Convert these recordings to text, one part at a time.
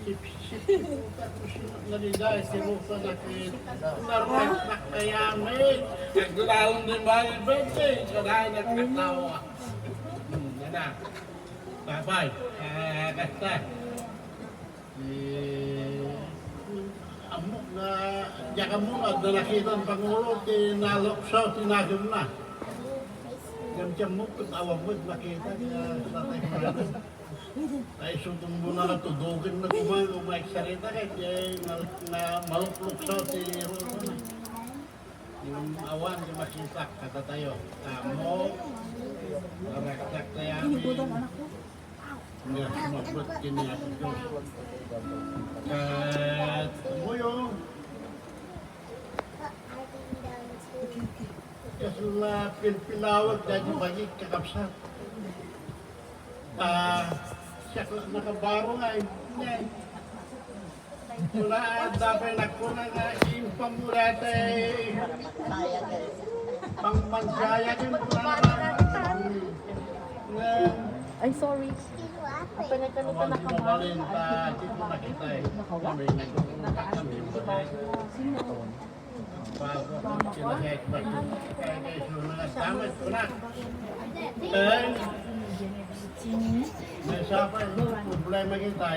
sip-sip tapos naliday si Rupa nakit narak kayamin naglalong din ba yung birthday kaya nagkatawa na bye-bye kasta amok na diyan mo at nakita ang Pangulo tinaloksaw tinagam na jam-jam mo awag mo nakita sa tayo ay sundong mo na natudugin na kumain sarita kahit na malukluksaw si Rupa yung awan di makita kata tayo amok naraksak tayo nga sumabot kini ako Diyos at muyo kasula pinpilawag dahil bagit kakapsat siya nakabaro nga wala dapat nakuna nga impam mula tayo pangmansaya din Ay, sorry. Apa na ka nito nakabalin pa dito nakita kami nagkakami Sino? bago kinahit ba kaya mga tamat ko na may sapa problema kita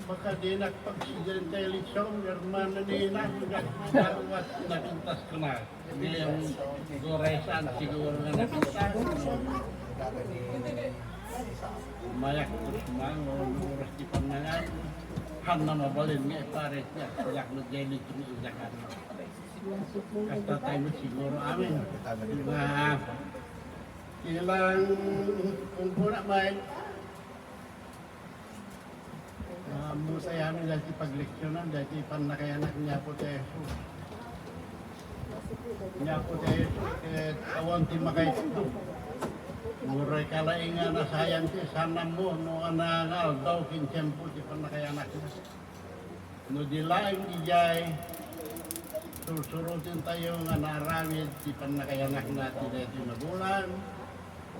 baka di nagpagsidyan tayo eleksyon german na nila nagkakawat nakintas ko na ngayong goresan siguro na nakintas mayak terus mango lurus di pandangan han nama balin nge paret niya yak nageli tumi ujakan kata tayo siguro amin na ilang kumpuna may musay amin dati pagleksyonan dati panakayanak niya po tayo awan ti makay muray kalaingan na sayang si sana mo no anangal daw kinsyempo ti panakayanak no dilaing ijay susurutin tayo nga naramid ti panakayanak natin dito na bulan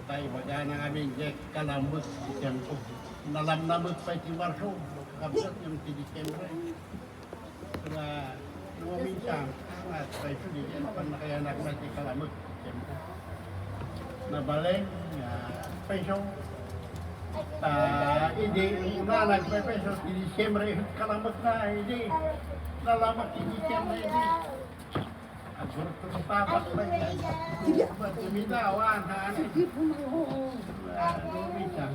tayo baga na aming jek kalambot si Tiempo nalamnamot pa ti Marso kabsat yung ti Disyembre kaya minsan at tayo di panakayanak natin kalambot si Tiempo nabaleng peso hindi una nagpepeso di Disyembre kalambot na hindi nalamak di Disyembre hindi ang surut ko tapat pa yan ba't tumitawan minsan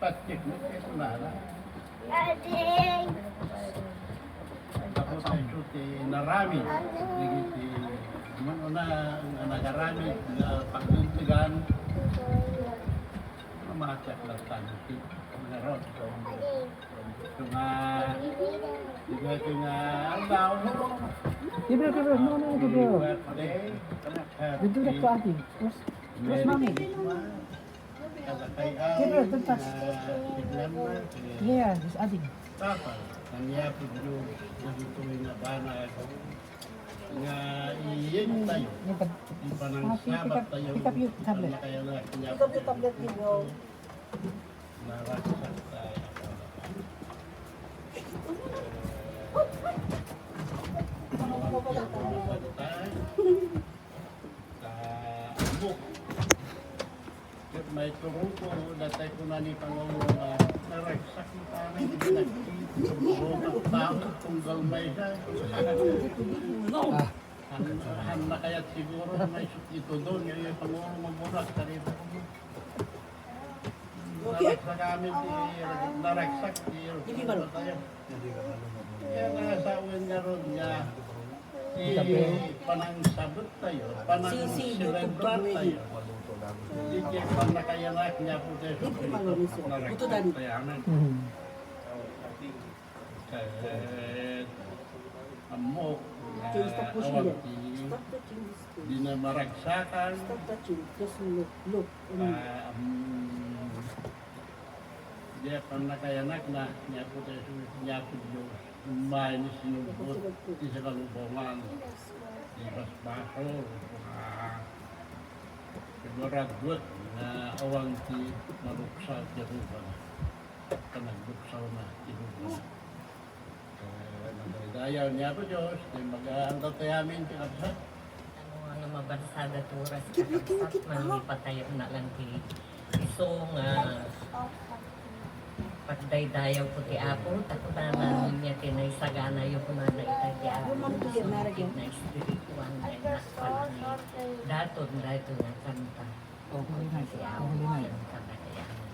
patik mo kayo nala tapos ay suti narami digiti una nagarami paglintigan mamatyak lang tanti meron aldaw Dito na po ating. Terus mami. Kira tuntas. Yeah, terus ating. Papa, nangyapin yung nagituloy na bana ako. Nga iyan tayo. Di pa nang sabat tayo. Pick up yung tablet. Kaya na Pick up yung tablet dito. Narasak tayo. May turong ko, datay ko na ni Pangulo na naraksak mo pa rin, nagtuturo tao, tunggal may siya. Han na kaya't siguro may ito doon, yung Pangulo mabunak, sarito ko mo. Naraksak kami, naraksak, hindi ba tayo? Kaya nasawin nga ron nga, panang sabot tayo, panang celebrar tayo. Hindi kaya pang nakayanak niya po tayo sa naraksak tayo. Kahit amok, awag di na maragsakan, dia pang nakayanak na niya po tayo niya po Diyos. Umay ni sinubot, di sa kalubongan, di basbaso, kagaragot na awang ti maruksa ti Rupa, kanagduksaw na ti Rupa. ayaw niya po Diyos, di mag-aanda tayo amin kinabsat. Ano nga mabarsada turas kakabsat man ni patayo na lang ti iso nga pagdaydayaw ko ti Apo takudanan niya tinaysagana yung kunana itay ti Apo na espirituan na nakpala ni datod nga kanta si Apo yung kakatayanan.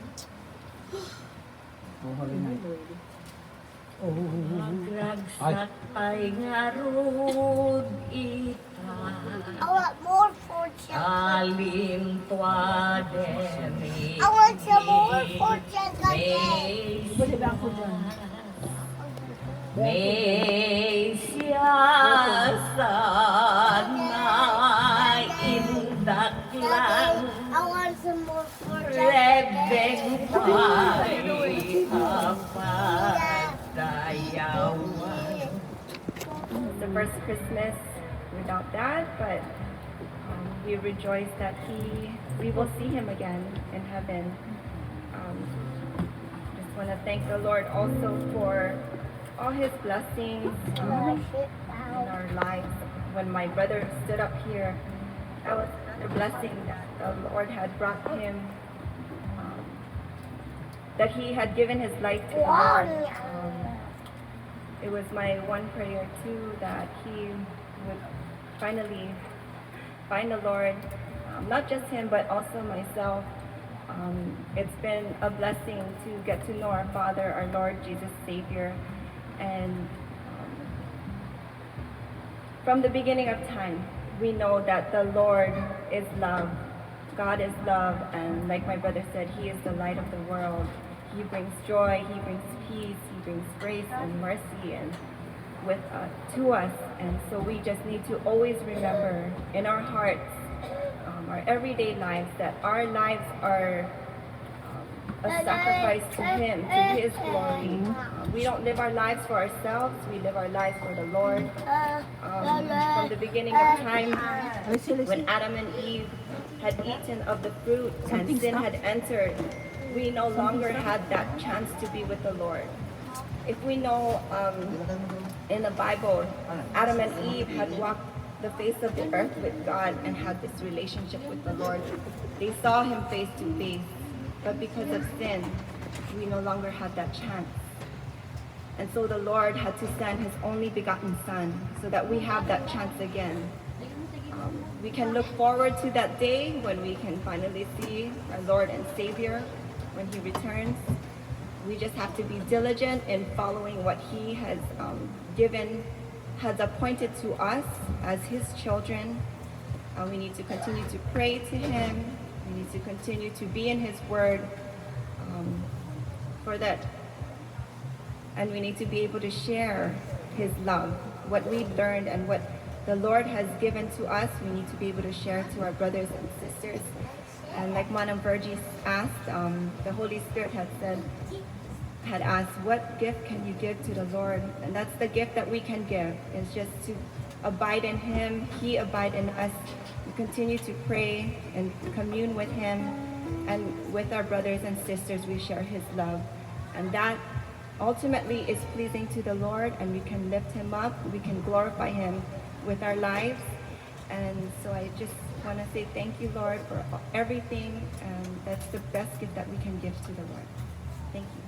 Magragsak pa'y nga rod ita I want more for chocolate. alin tuademi I want some more for chocolate. may siyasad na indaklan I want some more for rebeng chocolate. pa'y apadayawan. The first Christmas without Dad, but we rejoice that we will see him again in heaven. Just want to thank the Lord also for all his blessings in our lives. When my brother stood up here, that was the blessing that the Lord had brought him, that he had given his life to the Lord. It was my one prayer too, that he would finally find the Lord, not just him, but also myself. It's been a blessing to get to know our Father, our Lord Jesus Savior. And from the beginning of time, we know that the Lord is love. God is love. And like my brother said, he is the light of the world. He brings joy, he brings peace, he brings grace and mercy and to us. And so we just need to always remember in our hearts, our everyday lives, that our lives are a sacrifice to him, to his glory. We don't live our lives for ourselves, we live our lives for the Lord. From the beginning of time, when Adam and Eve had eaten of the fruit and sin had entered, we no longer had that chance to be with the Lord. If we know in the Bible, Adam and Eve had walked the face of the earth with God and had this relationship with the Lord. They saw him face to face, but because of sin, we no longer had that chance. And so the Lord had to send his only begotten Son so that we have that chance again. We can look forward to that day when we can finally see our Lord and Savior when he returns. We just have to be diligent in following what he has has appointed to us as his children. We need to continue to pray to him. We need to continue to be in his word for that. And we need to be able to share his love, what we've learned and what the Lord has given to us. We need to be able to share to our brothers and sisters. And like Manam Virgie asked, the Holy Spirit had asked, what gift can you give to the Lord? And that's the gift that we can give, is just to abide in him, he abide in us. We continue to pray and commune with him, and with our brothers and sisters we share his love. And that ultimately is pleasing to the Lord, and we can lift him up, we can glorify him with our lives. And so I just want to say thank you, Lord, for everything, and that's the best gift that we can give to the Lord. Thank you.